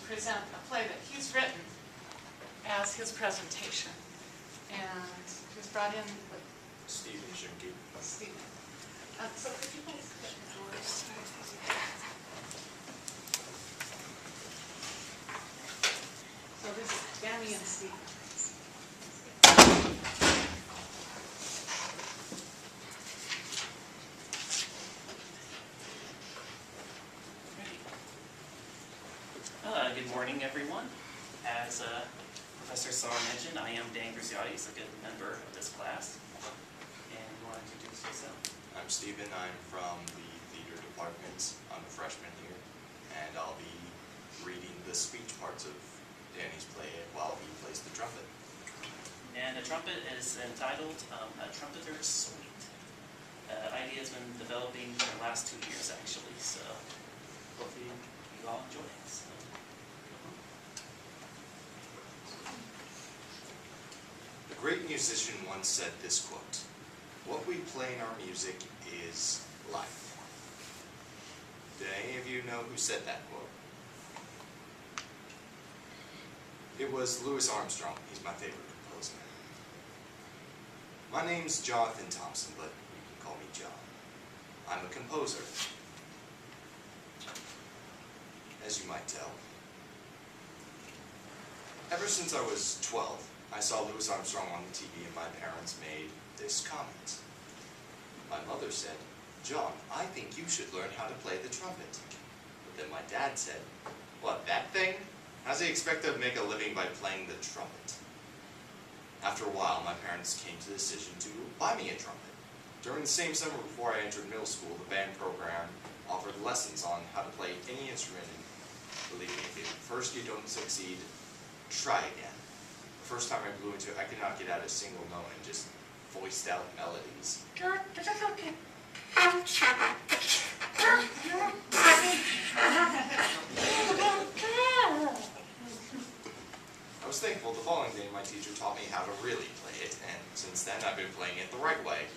present a play that he's written as his presentation. And he's brought in Stephen Shimke. Stephen. So could you please put the doors? So this is Danny and Stephen. Good morning, everyone. As Professor Saar mentioned, I am Dan Grisiotti, a good member of this class. And you want to introduce yourself? I'm Stephen. I'm from the theater department. I'm a freshman here, and I'll be reading the speech parts of Danny's play while he plays the trumpet. And the trumpet is entitled A Trumpeter Suite. Idea has been developing for the last 2 years, actually, so hopefully you all enjoy it. So. A great musician once said this quote, "What we play in our music is life." Do any of you know who said that quote? It was Louis Armstrong. He's my favorite composer. My name's Jonathan Thompson, but you can call me John. I'm a composer, as you might tell. Ever since I was 12, I saw Louis Armstrong on the TV and my parents made this comment. My mother said, "John, I think you should learn how to play the trumpet." But then my dad said, "What, that thing? How does he expect to make a living by playing the trumpet?" After a while, my parents came to the decision to buy me a trumpet. During the same summer before I entered middle school, the band program offered lessons on how to play any instrument. And believe me, if at first you don't succeed, try again. The first time I blew into it, I could not get out a single note and just voiced out melodies. I was thankful the following day my teacher taught me how to really play it, and since then I've been playing it the right way.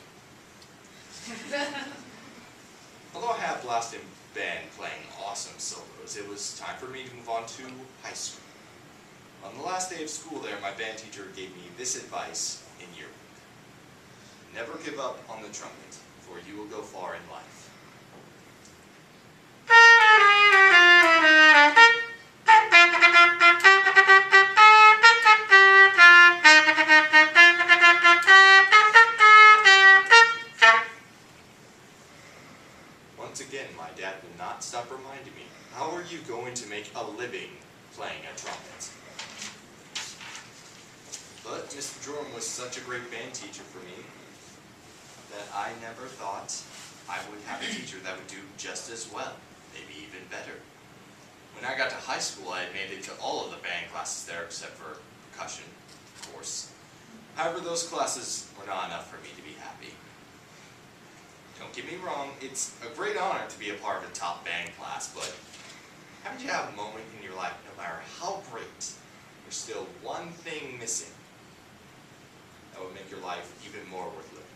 Although I had a blast in band playing awesome solos, it was time for me to move on to high school. On the last day of school there, my band teacher gave me this advice in yearbook. Never give up on the trumpet, for you will go far in life. Once again, my dad would not stop reminding me, how are you going to make a living playing a trumpet? But Mr. Jordan was such a great band teacher for me that I never thought I would have a teacher that would do just as well, maybe even better. When I got to high school, I had made it to all of the band classes there except for percussion, of course. However, those classes were not enough for me to be happy. Don't get me wrong, it's a great honor to be a part of a top band class, but haven't you had a moment in your life, no matter how great, there's still one thing missing that would make your life even more worth living?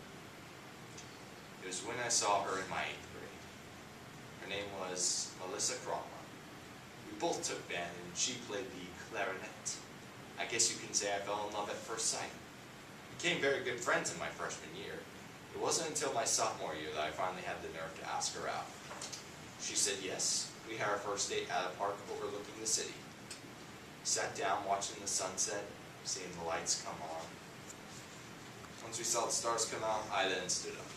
It was when I saw her in my 8th grade. Her name was Melissa Cromwell. We both took band and she played the clarinet. I guess you can say I fell in love at first sight. We became very good friends in my freshman year. It wasn't until my sophomore year that I finally had the nerve to ask her out. She said yes. We had our first date at a park overlooking the city. We sat down watching the sunset, seeing the lights come on. Once we saw the stars come out, I then stood up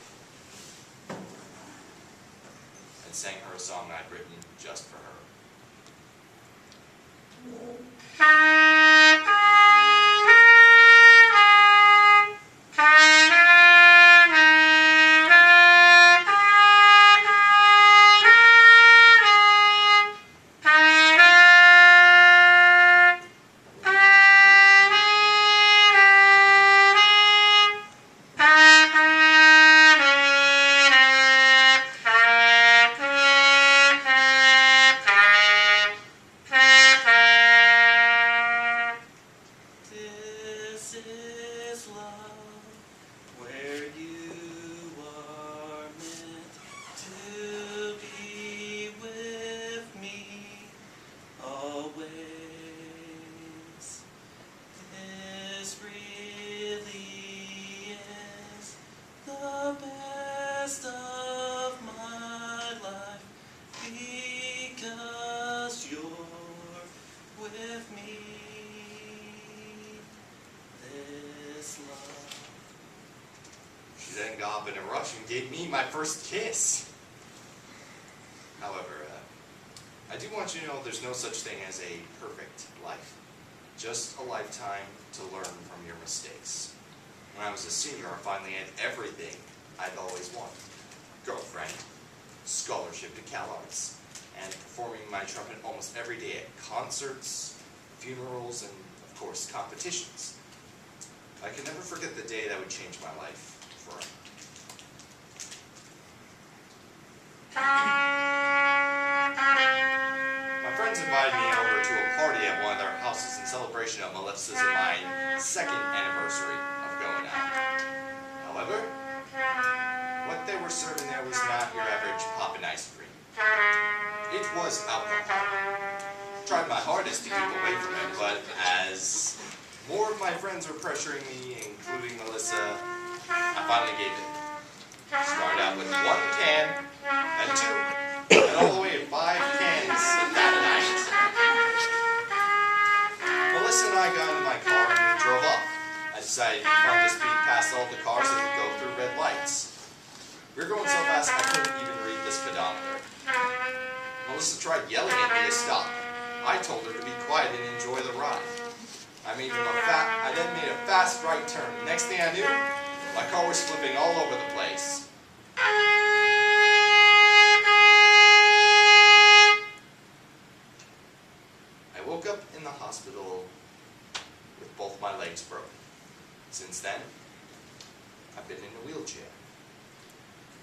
and sang her a song I'd written just for her. Away. then got up in a rush and gave me my first kiss. However, I do want you to know there's no such thing as a perfect life. Just a lifetime to learn from your mistakes. When I was a senior, I finally had everything I'd always wanted. Girlfriend, scholarship to Cal Arts, and performing my trumpet almost every day at concerts, funerals, and of course competitions. I can never forget the day that would change my life forever. My friends invited me over to a party at one of their houses in celebration of Melissa's and my second anniversary of going out. However, what they were serving there was not your average poppin' ice cream. It was alcohol. Tried my hardest to keep away from it, but as more of my friends were pressuring me, including Melissa, I finally gave in. Started out with 1 can, then 2, and all the way to 5 cans that night. Melissa and I got into my car and we drove off. I decided it'd be fun to speed past all the cars as we go through red lights. We were going so fast I couldn't even read the speedometer. Melissa tried yelling at me to stop. I told her to be quiet and enjoy the ride. I then made a fast right turn. Next thing I knew, my car was flipping all over the place. I woke up in the hospital with both my legs broken. Since then, I've been in a wheelchair.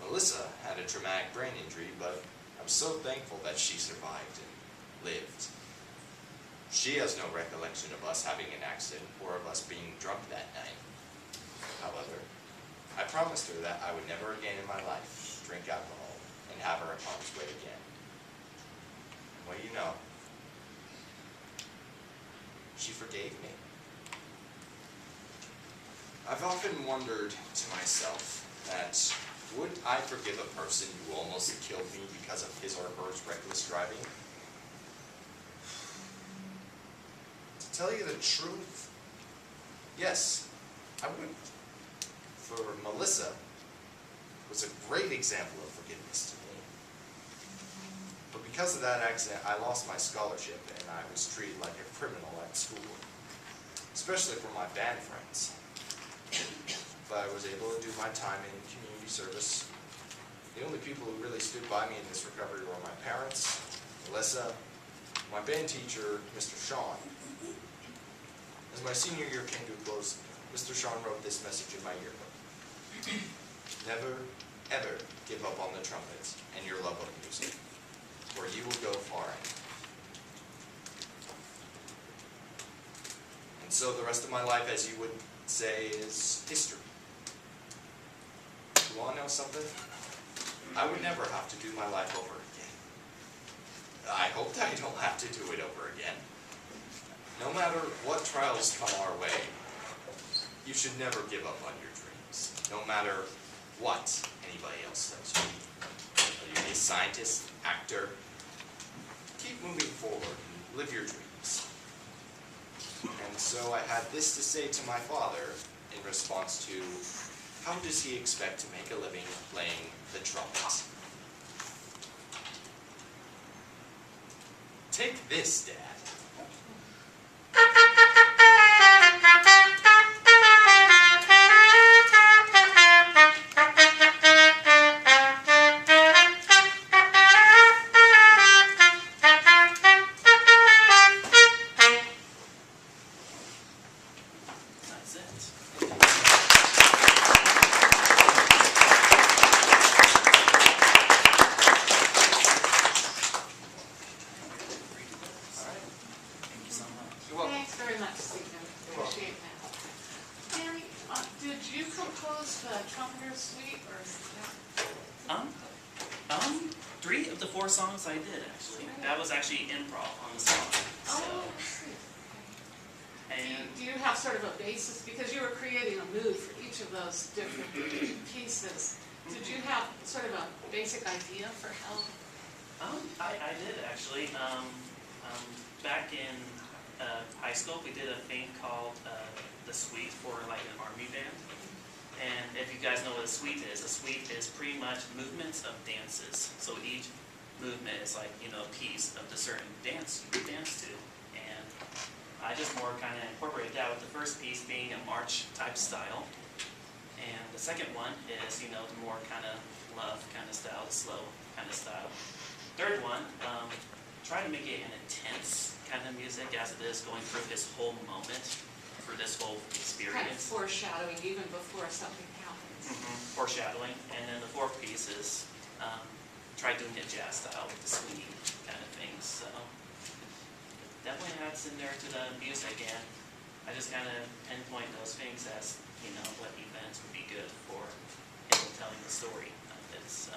Melissa had a traumatic brain injury, but I'm so thankful that she survived and lived. She has no recollection of us having an accident or of us being drunk that night. However, I promised her that I would never again in my life drink alcohol and have her in harm's way again. Well, you know, she forgave me. I've often wondered to myself that would I forgive a person who almost killed me because of his or her reckless driving? To tell you the truth, yes, I would. For Melissa, was a great example of forgiveness to me. But because of that accident, I lost my scholarship and I was treated like a criminal at school, especially for my band friends. But I was able to do my time in community service. The only people who really stood by me in this recovery were my parents, Melissa, my band teacher, Mr. Sean. As my senior year came to a close, Mr. Sean wrote this message in my yearbook. Never, ever give up on the trumpets and your love of music, or you will go far in. And so the rest of my life, as you would say, is history. You want to know something? I would never have to do my life over again. I hope that I don't have to do it over again. No matter what trials come our way, you should never give up on your dreams, no matter what anybody else tells you. Whether you're a scientist, actor, keep moving forward and live your dreams. And so I had this to say to my father in response to, how does he expect to make a living playing the trumpet? Take this, Dad. That's it. Thank you so much. You're welcome. Thanks very much, Stephen. Appreciate that. Danny, did you compose the Trumpeter suite, or is that? 3 of the 4 songs I did, actually. That was actually improv on the spot. So, Oh, I see. and Do you have sort of a basis, because you were creating a mood for each of those different pieces? Did you have sort of a basic idea for how? I did actually. Back in high school, we did a thing called the Suite for like an army band. And if you guys know what what a suite is pretty much movements of dances. So each movement is like, a piece of the certain dance you would dance to. And I just more kind of incorporated that with the first piece being a march type style. And the second one is, the more kind of love kind of style, the slow kind of style. Third one, try to make it an intense kind of music as it is going through his whole moment for this whole Kind of experience. foreshadowing even before something happens. Foreshadowing. And then the fourth piece is try doing it jazz style with the swinging kind of things. So definitely adds in there to the music, and I just kind of pinpoint those things as, what events would be good for him telling the story of it. So.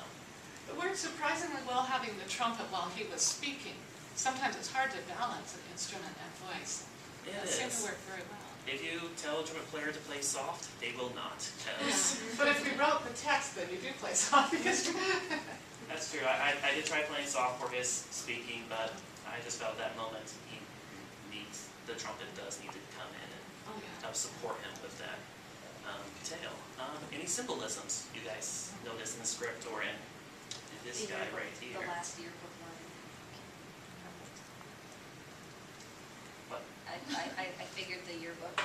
It worked surprisingly well having the trumpet while he was speaking. Sometimes it's hard to balance an instrument and voice. It seemed is. to work very well. If you tell a trumpet player to play soft, they will not. But if we wrote the text, then you do play soft because That's true. I did try playing soft for his speaking, but I just felt that moment the trumpet does need to come in and help support him with that detail. Any symbolisms you guys notice in the script or in this guy right here? The last yearbook line. What? I figured the yearbook,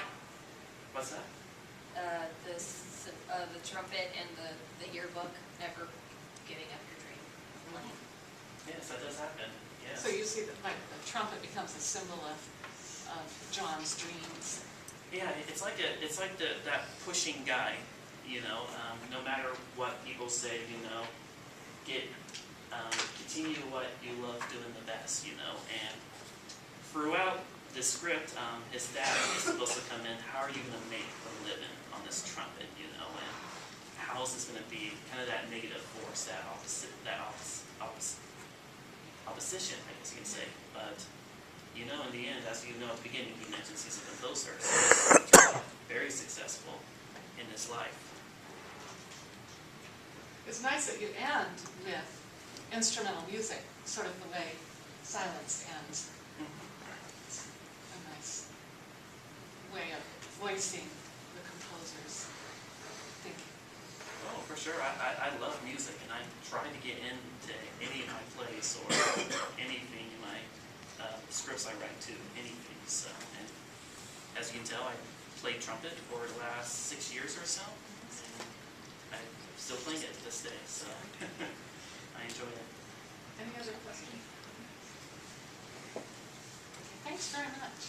What's that? the trumpet and the yearbook, never giving up your dream line. Yes, that does happen. Yes. So you see that like the trumpet becomes a symbol of John's dreams. Yeah, it's like that pushing guy, no matter what people say, continue what you love doing the best, and throughout the script, his dad is supposed to come in, how are you going to make a living on this trumpet, and how is this going to be kind of that negative force, that opposition, I guess you can say, but in the end, as you know at the beginning, he mentions he's a composer, so he's very successful in his life. It's nice that you end with instrumental music, sort of the way Silence ends. It's a nice way of voicing the composer's thinking. Oh, for sure. I love music, and I try to get into any of my plays or anything in my scripts I write to, anything. So, and as you can tell, I played trumpet for the last 6 years or so, and I'm still playing it to this day. So I enjoy it. Any other questions? Thanks very much.